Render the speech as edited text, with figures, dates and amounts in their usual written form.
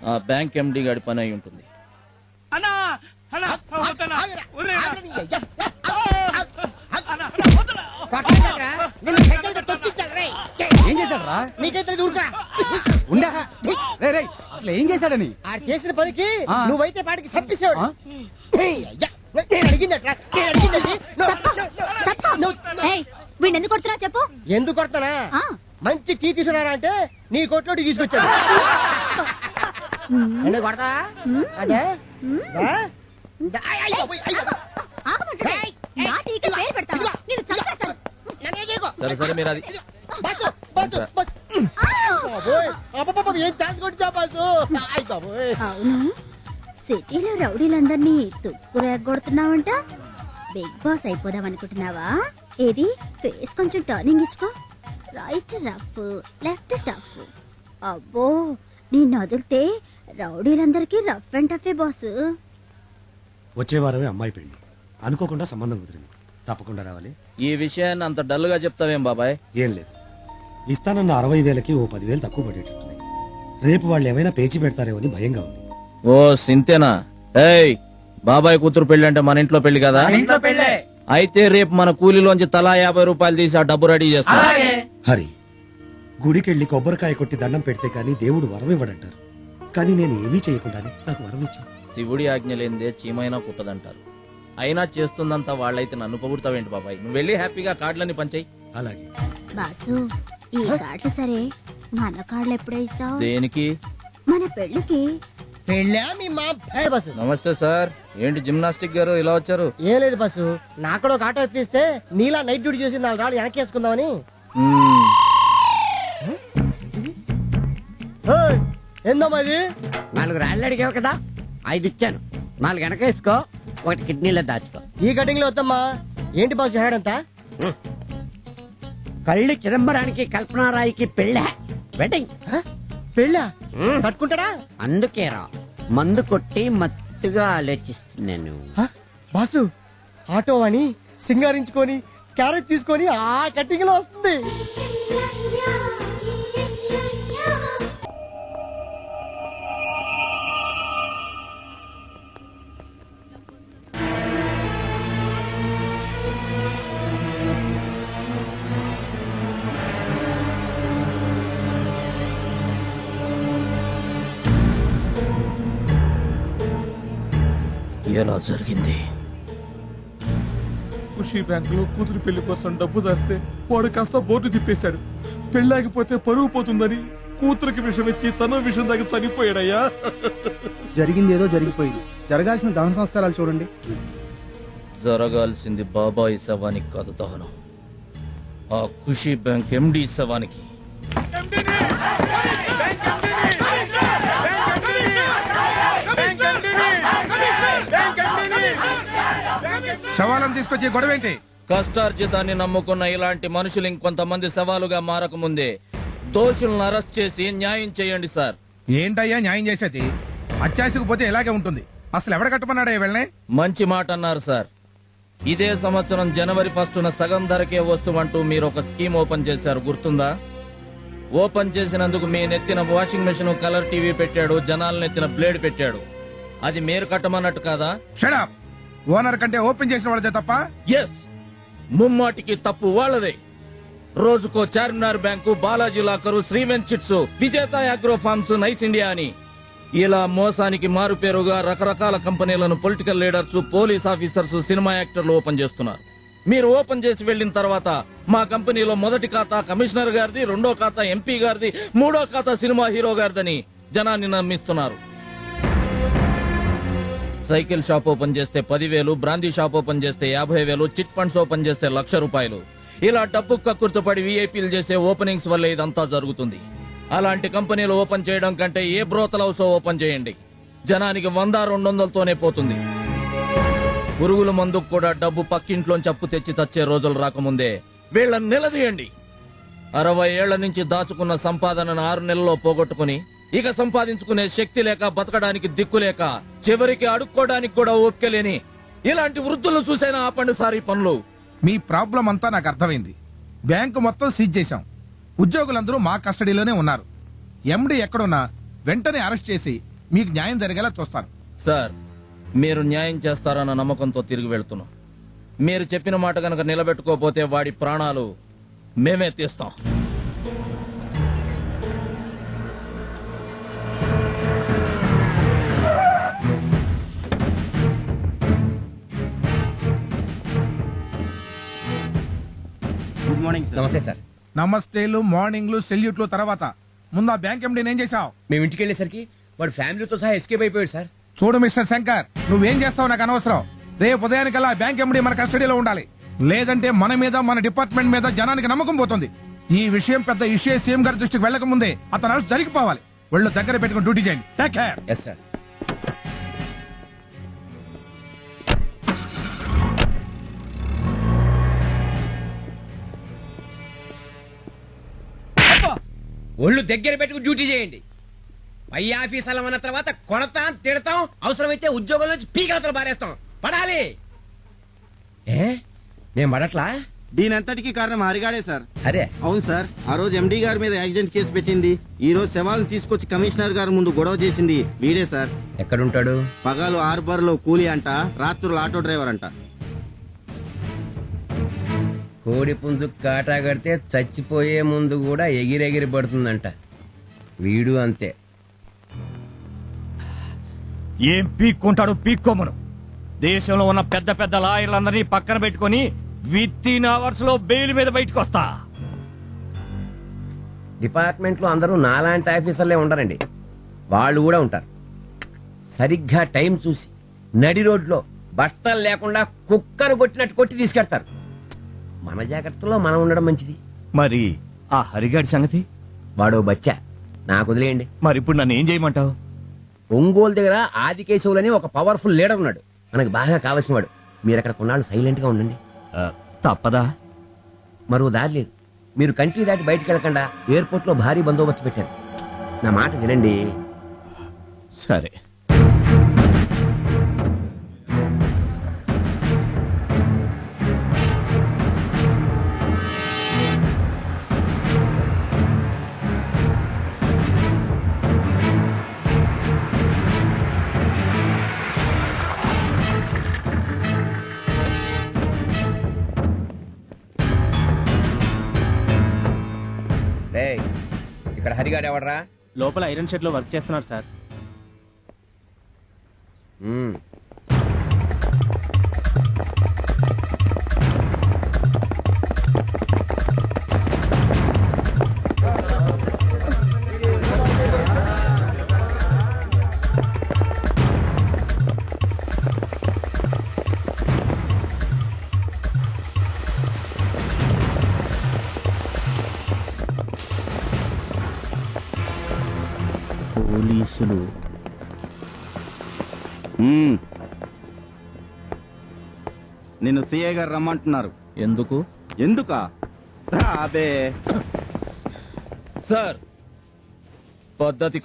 ఆ బ్యాంక్ ఎండి గాడి పని అయి ఉంటుంది. ఏం చేశాడరా? నీకైతే ఊరుకురా. అసలు ఏం చేశాడని? ఆ చేసిన పనికి నువ్వైతే పాటికి చంపేసాడు. వీడెందుకు కొడుతున్నా చెప్పు. ఎందుకు కొడతానా? మంచి టీ తీసుకున్నారా అంటే నీ కొట్లోకి తీసుకొచ్చాడు. కొడతా అదే సరే సరే మీరు అది ఏం ఛాన్స్ కొట్టా బాసు. అవును, సిటీలో రౌడీలందరినీ తుక్కు రేగొడుతున్నావంట. బిగ్ బాస్ అయిపోదాం అనుకుంటున్నావా? ఏది ఫేస్ కొంచెం టర్నింగ్ ఇచ్చుకో. Right rough, left tough. అబ్బో, నిన్ను వదిలితే రౌడీలందరికీ రఫ్ అండ్ టఫే బాసు. వచ్చే వారమే అమ్మాయి పెళ్లి, అనుకోకుండా సంబంధం కుదిరింది. తప్పకుండా రావాలి. ఈ విషయాన్ని అంత డల్ గా చెప్తావేం బాబాయ్? ఏం లేదు, ఇస్తానన్న 60,000కి ఓ 10,000 తక్కువ పడేటట్టున్నాయి. రేపు వాళ్ళు ఏమైనా పేచి పెడతారేమని భయంగా ఉంది. ఓ సింతేనా? ఏయ్, బాబాయ్ కూతురు పెళ్లి అంటే మన ఇంట్లో పెళ్లి కదా? అయితే రేపు మన కూలీలోంచి తలా 50 రూపాయలు తీసి ఆ డబ్బు రెడీ చేస్తా. హరి, గుడికెళ్లి కొబ్బరికాయ కొట్టి దండం పెడితే కానీ దేవుడు వరం ఇవ్వడంటారు. కానీ నేను ఏమీ చేయకుండానే నాకు వరం ఇచ్చాను. శివుడి ఆజ్ఞ లేనిదే చీమైనా పుట్టదంటారు. అయినా చేస్తుందంతా వాళ్ళైతే నన్ను పొగుడతావేంటి బాబాయ్? నువ్వు వెళ్ళి హ్యాపీగా కార్డులన్నీ పంచాయి. అలాగే బాసు, ఈ కార్డులు సరే, మన కార్డులు ఎప్పుడే ఇస్తావు? దేనికి? మన పెళ్లికి. పెళ్ళా మీ మా బస్సు. నమస్తే సార్. ఏంటి జిమ్నాస్టిక్ గారు ఇలా వచ్చారు? ఏం లేదు బస్సు, నాకు కూడా ఒక ఆటో ఇప్పిస్తే నీలా నైట్ డ్యూటీ చేసి 4 రాళ్ళు వెనకేసుకుందామని. ఏందమ్మా ఇది? 4 రాళ్ళు అడిగావు కదా, 5 ఇచ్చాను. 4 వెనకేసుకో, 1 కిడ్నీలో దాచుకో. ఈ కటింగ్ లో వద్దమ్మా. ఏంటి బాసు హేడంతా? కళ్ళు చిదంబరానికి కల్పనారాయికి పెళ్ళ వెడ్డింగ్. పెళ్ళా? కట్టుకుంటాడా? అందుకేరా మందు కొట్టి మత్తుగా ఆలోచిస్తున్నాను. బాసు, ఆటో అని సింగారించుకొని క్యారెట్ తీసుకొని ఆ కటింగ్ లో వస్తుంది. ఎలా జరిగింది? ఖుషీ బ్యాంకులో కూతురు పెళ్లి కోసం డబ్బు దాస్తే వాడు కాస్త బోర్డు తిప్పేశాడు. పెళ్ళాగిపోతే పరువు పోతుందని కూతురికి విషం ఇచ్చి తన విషం దాకా చనిపోయాడయ్యా. జరిగింది ఏదో జరిగిపోయింది. జరగాల్సిన దహన సంస్కారాలు చూడండి. జరగాల్సింది బాబాయ్ శవానికి కాదు దహనం, ఆ ఖుషీ బ్యాంక్ ఎండి శవానికి. శవాలను తీసుకొచ్చి గొడవేంటి? కష్టార్జితాన్ని నమ్ముకున్న ఇలాంటి మనుషులు ఇంకొంతమంది సవాలుగా మారకముందే దోషులను అరెస్ట్ చేసి న్యాయం చేయండి సార్. ఏంటయ్యా న్యాయం చేసేది? అత్యాశకు పోతే ఇలాగే ఉంటుంది. అసలు ఎవడ కట్టమన్నాడా వెళ్ళనే? మంచి మాట అన్నారు సార్. ఇదే సంవత్సరం జనవరి 1న సగం ధరకే వస్తువంటూ మీరు ఒక స్కీమ్ ఓపెన్ చేశారు, గుర్తుందా? ఓపెన్ చేసినందుకు మీ నెత్తిన వాషింగ్ మెషిన్, కలర్ టీవీ పెట్టాడు, జనాల నెత్తిన బ్లేడ్ పెట్టాడు. అది మీరు కట్టమన్నట్టు కాదా? Shut up. ఓనర్ కంటే ఓపెన్ చేసిన వాళ్ళదే తప్ప? ఎస్, ముమ్మాటికి తప్పు వాళ్ళదే. రోజుకో చార్మినార్ బ్యాంకు, బాలాజీ లాకరు, శ్రీవెంట్ chits, Vijetha agro farms, nice India అని ఇలా మోసానికి మారుపేరుగా రకరకాల కంపెనీలను political leaders, police officers, cinema యాక్టర్లు ఓపెన్ చేస్తున్నారు. మీరు ఓపెన్ చేసి వెళ్లిన తర్వాత మా కంపెనీలో మొదటి ఖాతా కమిషనర్ గారిది, 2వ ఖాతా ఎంపీ గారిది, 3వ ఖాతా సినిమా హీరో గారిదని జనాన్ని నమ్మిస్తున్నారు. సైకిల్ షాప్ ఓపెన్ చేస్తే 10,000, బ్రాందీ షాప్ ఓపెన్ చేస్తే 50,000, చిట్ ఫండ్స్ ఓపెన్ చేస్తే 1,00,000 రూపాయలు. ఇలా డబ్బు కక్కుర్తుపడి వీఐపీలు చేసే ఓపెనింగ్స్ వల్ల ఇదంతా జరుగుతుంది. అలాంటి కంపెనీలు ఓపెన్ చేయడం కంటే ఏ బ్రోతల్ హౌస్ ఓపెన్ చేయండి, జనానికి 100-200తోనే పోతుంది. పురుగుల మందుకు కూడా డబ్బు పక్కింట్లోంచి అప్పు తెచ్చి చచ్చే రోజులు రాకముందే వీళ్ళని నిలదీయండి. 60 ఏళ్ల నుంచి దాచుకున్న సంపాదనను 6 నెలల్లో పోగొట్టుకుని ఇక సంపాదించుకునే శక్తి లేక, బతకడానికి దిక్కులేక, చివరికి అడుక్కోవడానికి కూడా ఓపిక లేని ఇలాంటి వృద్ధులను చూసైనా ఆపండి సార్ ఈ పనులు. మీ ప్రాబ్లం అంతా నాకు అర్థమైంది. బ్యాంకు మొత్తం సీజ్ చేశాం. ఉద్యోగులందరూ మా కస్టడీలోనే ఉన్నారు. ఎండి ఎక్కడున్నా వెంటనే అరెస్ట్ చేసి మీకు న్యాయం జరిగేలా చూస్తాను. సార్, మీరు న్యాయం చేస్తారన్న నమ్మకంతో తిరిగి వెళ్తున్నాం. మీరు చెప్పిన మాట గనక నిలబెట్టుకోపోతే వాడి ప్రాణాలు మేమే తీస్తాం. Good morning sir. నమస్తే సార్. నమస్తేలు, మార్నింగ్లు, సెల్యూట్లు తర్వాత ముందు ఆ బ్యాంక్ ఎండీని ఏం చేశావు? మేము ఇంటికి వెళ్ళేసరికి వాడు ఫ్యామిలీతో సహా ఎస్కేప్ అయిపోయాడు సార్. చూడు మిస్టర్ శంకర్, నువ్వేం చేస్తావు నాకు అనవసరం. రేపు ఉదయానికల్లా ఆ బ్యాంక్ ఎండీ మన కస్టడీలో ఉండాలి. లేదంటే మన మీద, మన డిపార్ట్మెంట్ మీద జనానికి నమ్మకం పోతుంది. ఈ విషయం పెద్ద ఇష్యూ సీఎం గారి దృష్టికి వెళ్లక ముందే అతను అరెస్ట్ జరిగిపోవాలి. ఒళ్ళు దగ్గర పెట్టుకుని డ్యూటీ చేయండి. Take care. Yes sir. ఒళ్ళు దగ్గర పెట్టుకుని డ్యూటీ చేయండి. పై ఆఫీసర్లు అన్న తర్వాత కొడతాం, తిడతాం, అవసరమైతే ఉద్యోగం నుంచి పీకలతో బారేస్తాం. పడాలి. ఏ నేను పడట్లా? దీనంతటికి కారణం హరిగాడే సార్. అరే అవును సార్, ఆ రోజు ఎండీ గారి మీద యాక్సిడెంట్ కేసు పెట్టింది, ఈ రోజు శవాలను తీసుకొచ్చి కమిషనర్ గారి ముందు గొడవ చేసింది వీడే సార్. ఎక్కడుంటాడు? పగలు హార్బర్ లో కూలీ అంట, రాత్రులు ఆటో డ్రైవర్ అంట. కోడి పుంజు కాటా కడితే చచ్చిపోయే ముందు కూడా ఎగిరెగిరి పడుతుందంట. వీడు అంతే. ఏం పీక్కుంటాడు పీక్కోమను. దేశంలో ఉన్న పెద్ద పెద్ద లాయర్లందరినీ పక్కన పెట్టుకుని విత్ ఇన్ అవర్స్ లో బెయిల్ మీద బయటకు వస్తా. డిపార్ట్మెంట్ లో అందరూ నాలాంటి ఆఫీసర్లే ఉండరండి. వాళ్ళు కూడా ఉంటారు. సరిగ్గా టైం చూసి నడి రోడ్లో బట్టలు లేకుండా కుక్కను కొట్టినట్టు కొట్టి తీసుకెడతారు. మన జాగ్రత్తలో మనం ఉండడం మంచిది. మరి ఆ హరిగాడి సంగతి? వాడు బచ్చా, నాకు వదిలేయండి. మరి ఇప్పుడు నన్ను ఏం చేయమంటావు? ఒంగోలు దగ్గర ఆదికేశవులని ఒక పవర్ఫుల్ లీడర్ ఉన్నాడు, మనకు బాగా కావాల్సిన వాడు. మీరు అక్కడ కొన్నాళ్ళు సైలెంట్ గా ఉండండి. తప్పదా? మరో దారి లేదు. మీరు కంట్రీ దాటి బయటకు వెళ్ళకుండా ఎయిర్పోర్ట్ లో భారీ బందోబస్తు పెట్టారు. నా మాట వినండి. సరే. ఇక్కడ హరిగాడు ఎవడరా? లోపల ఐరన్ షెడ్ లో వర్క్ చేస్తున్నారు సార్. పోలీసులు నిన్ను సిఐ గారు రమ్మంటున్నారు. ఎందుకు? ఎందుకా? రాబే సార్, పద్ధతి